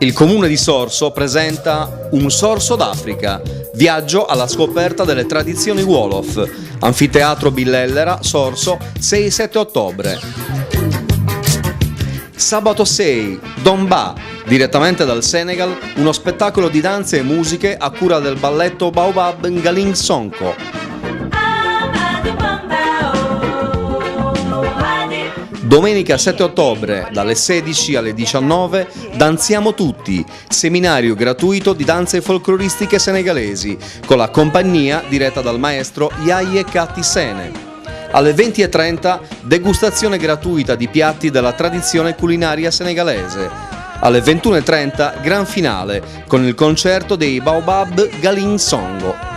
Il comune di Sorso presenta Un sorso d'Africa, viaggio alla scoperta delle tradizioni Wolof, Anfiteatro Billellera, Sorso, 6-7 ottobre. Sabato 6, Domba, direttamente dal Senegal, uno spettacolo di danze e musiche a cura del balletto Baobab Ngaling Sonko. Domenica 7 ottobre, dalle 16 alle 19, Danziamo Tutti, seminario gratuito di danze folcloristiche senegalesi, con la compagnia diretta dal maestro Yaye Kati Sene. Alle 20:30, degustazione gratuita di piatti della tradizione culinaria senegalese. Alle 21:30, gran finale, con il concerto dei Baobab Ngaling Sonko.